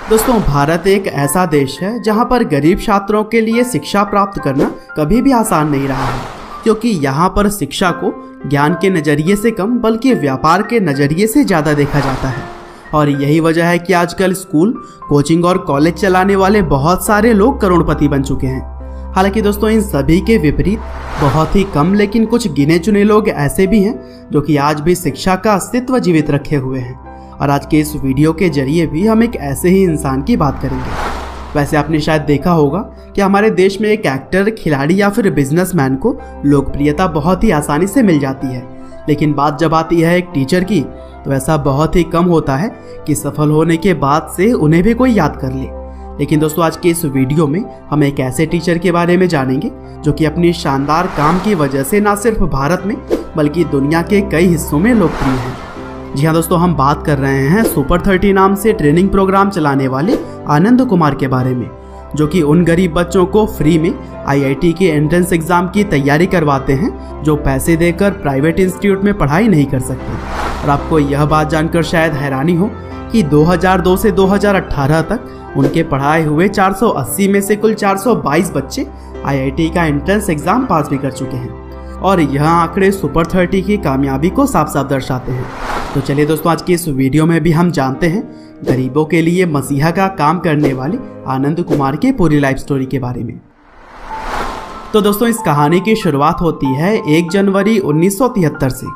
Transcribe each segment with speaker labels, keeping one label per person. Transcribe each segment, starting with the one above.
Speaker 1: दोस्तों, भारत एक ऐसा देश है जहां पर गरीब छात्रों के लिए शिक्षा प्राप्त करना कभी भी आसान नहीं रहा है, क्योंकि यहाँ पर शिक्षा को ज्ञान के नज़रिए से कम बल्कि व्यापार के नज़रिए से ज़्यादा देखा जाता है। और यही वजह है कि आजकल स्कूल, कोचिंग और कॉलेज चलाने वाले बहुत सारे लोग करोड़पति बन चुके हैं। हालांकि दोस्तों, इन सभी के विपरीत बहुत ही कम लेकिन कुछ गिने चुने लोग ऐसे भी हैं जो कि आज भी शिक्षा का अस्तित्व जीवित रखे हुए हैं। और आज के इस वीडियो के जरिए भी हम एक ऐसे ही इंसान की बात करेंगे। वैसे आपने शायद देखा होगा कि हमारे देश में एक एक्टर, खिलाड़ी या फिर बिजनेसमैन को लोकप्रियता बहुत ही आसानी से मिल जाती है, लेकिन बात जब आती है एक टीचर की तो ऐसा बहुत ही कम होता है कि सफल होने के बाद से उन्हें भी कोई याद कर ले। लेकिन दोस्तों, आज के इस वीडियो में हम एक ऐसे टीचर के बारे में जानेंगे जो कि अपनी शानदार काम की वजह से न सिर्फ भारत में बल्कि दुनिया के कई हिस्सों में लोकप्रिय हैं। जी हाँ दोस्तों, हम बात कर रहे हैं सुपर 30 नाम से ट्रेनिंग प्रोग्राम चलाने वाले आनंद कुमार के बारे में, जो कि उन गरीब बच्चों को फ्री में IIT के एंट्रेंस एग्जाम की तैयारी करवाते हैं जो पैसे देकर प्राइवेट इंस्टीट्यूट में पढ़ाई नहीं कर सकते। और आपको यह बात जानकर शायद हैरानी हो कि 2002 से 2018 तक उनके पढ़ाए हुए 480 में से कुल 422 बच्चे IIT का एंट्रेंस एग्जाम पास भी कर चुके हैं। और यह आंकड़े सुपर 30 की कामयाबी को साफ साफ दर्शाते हैं। तो चलिए दोस्तों, आज की इस वीडियो में भी हम जानते हैं गरीबों के लिए मसीहा का काम करने वाले आनंद कुमार की पूरी लाइफ स्टोरी के बारे में। तो दोस्तों, इस कहानी की शुरुआत होती है 1 जनवरी 1973 से,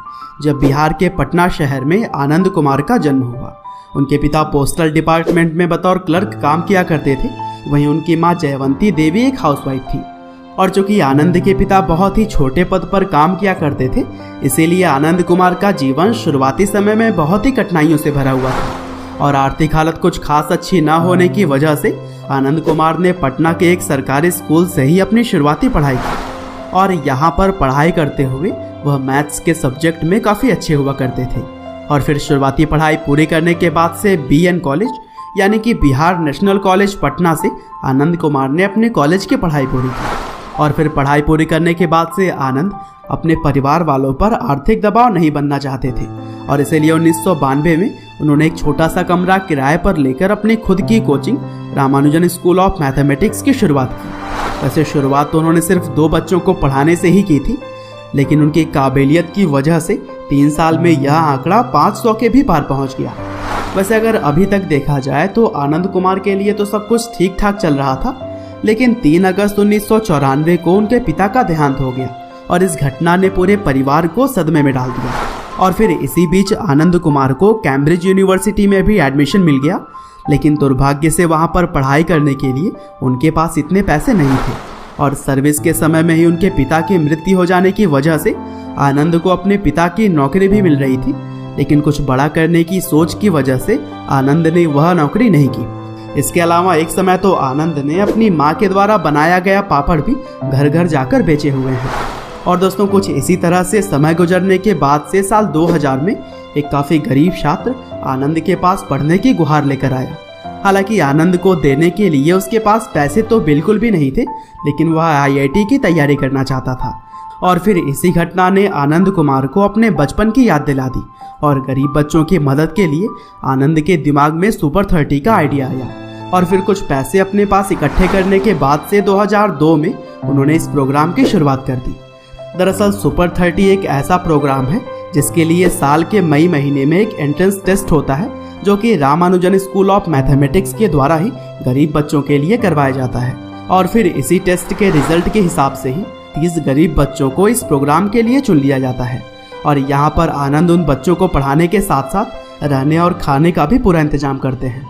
Speaker 1: जब बिहार के पटना शहर में आनंद कुमार का जन्म हुआ। उनके पिता पोस्टल डिपार्टमेंट में बतौर क्लर्क काम किया करते थे, वहीं उनकी माँ जयवंती देवी एक हाउसवाइफ थी। और चूंकि आनंद के पिता बहुत ही छोटे पद पर काम किया करते थे, इसीलिए आनंद कुमार का जीवन शुरुआती समय में बहुत ही कठिनाइयों से भरा हुआ था। और आर्थिक हालत कुछ खास अच्छी न होने की वजह से आनंद कुमार ने पटना के एक सरकारी स्कूल से ही अपनी शुरुआती पढ़ाई की। और यहाँ पर पढ़ाई करते हुए वह मैथ्स के सब्जेक्ट में काफ़ी अच्छे हुआ करते थे। और फिर शुरुआती पढ़ाई पूरी करने के बाद से BN कॉलेज यानी कि बिहार नेशनल कॉलेज पटना से आनंद कुमार ने अपने कॉलेज की पढ़ाई पूरी की। और फिर पढ़ाई पूरी करने के बाद से आनंद अपने परिवार वालों पर आर्थिक दबाव नहीं बनना चाहते थे, और इसीलिए 1992 में उन्होंने एक छोटा सा कमरा किराए पर लेकर अपनी खुद की coaching Ramanujan school of mathematics की शुरुआत की। वैसे शुरुआत तो उन्होंने सिर्फ 2 बच्चों को पढ़ाने से ही की थी, लेकिन उनकी काबिलियत की वजह से 3 साल में यह आंकड़ा 500 के भी पार पहुंच गया। वैसे अगर अभी तक देखा जाए तो आनंद कुमार के लिए तो सब कुछ ठीक ठाक चल रहा था, लेकिन 3 अगस्त 1994 को उनके पिता का देहांत हो गया, और इस घटना ने पूरे परिवार को सदमे में डाल दिया। और फिर इसी बीच आनंद कुमार को कैम्ब्रिज यूनिवर्सिटी में भी एडमिशन मिल गया, लेकिन दुर्भाग्य से वहां पर पढ़ाई करने के लिए उनके पास इतने पैसे नहीं थे। और सर्विस के समय में ही उनके पिता की मृत्यु हो जाने की वजह से आनंद को अपने पिता की नौकरी भी मिल रही थी, लेकिन कुछ बड़ा करने की सोच की वजह से आनंद ने वह नौकरी नहीं की। इसके अलावा एक समय तो आनंद ने अपनी माँ के द्वारा बनाया गया पापड़ भी घर घर जाकर बेचे हुए हैं। और दोस्तों, कुछ इसी तरह से समय गुजरने के बाद से साल 2000 में एक काफ़ी गरीब छात्र आनंद के पास पढ़ने की गुहार लेकर आया। हालांकि आनंद को देने के लिए उसके पास पैसे तो बिल्कुल भी नहीं थे, लेकिन वह IIT की तैयारी करना चाहता था। और फिर इसी घटना ने आनंद कुमार को अपने बचपन की याद दिला दी, और गरीब बच्चों की मदद के लिए आनंद के दिमाग में सुपर 30 का आइडिया आया। और फिर कुछ पैसे अपने पास इकट्ठे करने के बाद से 2002 में उन्होंने इस प्रोग्राम की शुरुआत कर दी। दरअसल सुपर 30 एक ऐसा प्रोग्राम है जिसके लिए साल के मई महीने में एक एंट्रेंस टेस्ट होता है, जो कि रामानुजन स्कूल ऑफ मैथमेटिक्स के द्वारा ही गरीब बच्चों के लिए करवाया जाता है। और फिर इसी टेस्ट के रिजल्ट के हिसाब से ही 30 गरीब बच्चों को इस प्रोग्राम के लिए चुन लिया जाता है। और यहाँ पर आनंद उन बच्चों को पढ़ाने के साथ साथ रहने और खाने का भी पूरा इंतजाम करते हैं।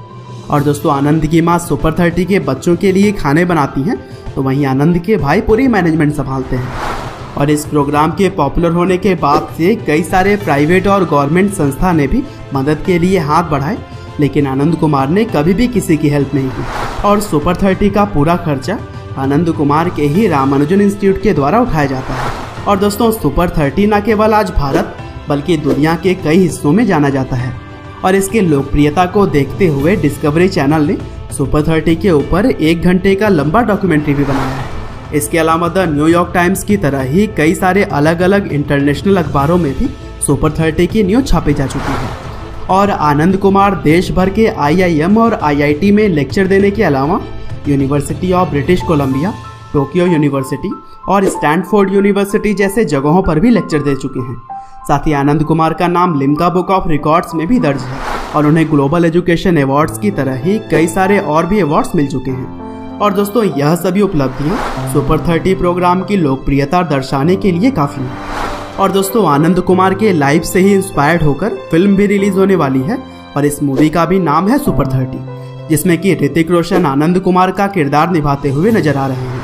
Speaker 1: और दोस्तों, आनंद की माँ सुपर 30 के बच्चों के लिए खाने बनाती हैं, तो वहीं आनंद के भाई पूरी मैनेजमेंट संभालते हैं। और इस प्रोग्राम के पॉपुलर होने के बाद से कई सारे प्राइवेट और गवर्नमेंट संस्था ने भी मदद के लिए हाथ बढ़ाए, लेकिन आनंद कुमार ने कभी भी किसी की हेल्प नहीं की। और सुपर 30 का पूरा खर्चा आनंद कुमार के ही रामानुजन इंस्टीट्यूट के द्वारा उठाया जाता है। और दोस्तों, सुपर 30 न केवल आज भारत बल्कि दुनिया के कई हिस्सों में जाना जाता है। और इसके लोकप्रियता को देखते हुए डिस्कवरी चैनल ने सुपर 30 के ऊपर 1 घंटे का लंबा डॉक्यूमेंट्री भी बनाया है। इसके अलावा द न्यूयॉर्क टाइम्स की तरह ही कई सारे अलग अलग इंटरनेशनल अखबारों में भी सुपर 30 की न्यूज़ छापी जा चुकी है। और आनंद कुमार देश भर के IIM और IIT में लेक्चर देने के अलावा university of British Columbia, Tokyo university और स्टैनफोर्ड यूनिवर्सिटी जैसे जगहों पर भी लेक्चर दे चुके हैं। साथ ही आनंद कुमार का नाम लिम्का बुक ऑफ रिकॉर्ड्स में भी दर्ज है और उन्हें ग्लोबल एजुकेशन अवार्ड्स की तरह ही कई सारे और भी अवार्ड्स मिल चुके हैं। और दोस्तों, यह सभी उपलब्धियां सुपर 30 प्रोग्राम की लोकप्रियता दर्शाने के लिए काफ़ी हैं। और दोस्तों, आनंद कुमार के लाइफ से ही इंस्पायर्ड होकर फिल्म भी रिलीज होने वाली है और इस मूवी का भी नाम है सुपर 30, जिसमें कि ऋतिक रोशन आनंद कुमार का किरदार निभाते हुए नजर आ रहे हैं।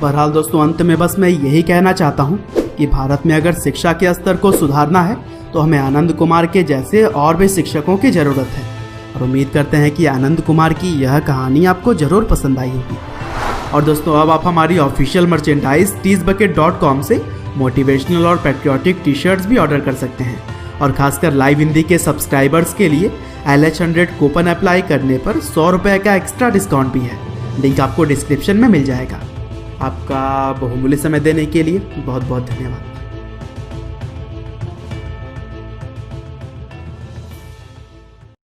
Speaker 1: बहरहाल दोस्तों, अंत में बस मैं यही कहना चाहता हूँ कि भारत में अगर शिक्षा के स्तर को सुधारना है तो हमें आनंद कुमार के जैसे और भी शिक्षकों की ज़रूरत है। और उम्मीद करते हैं कि आनंद कुमार की यह कहानी आपको ज़रूर पसंद आई होगी। और दोस्तों, अब आप हमारी ऑफिशियल मर्चेंडाइज teesbucket.com से मोटिवेशनल और पैट्रियोटिक टी शर्ट्स भी ऑर्डर कर सकते हैं। और खासकर लाइव हिंदी के सब्सक्राइबर्स के लिए LH100 कूपन अप्लाई करने पर 100 रुपये का एक्स्ट्रा डिस्काउंट भी है। लिंक आपको डिस्क्रिप्शन में मिल जाएगा। आपका बहुमूल्य समय देने के लिए बहुत बहुत धन्यवाद।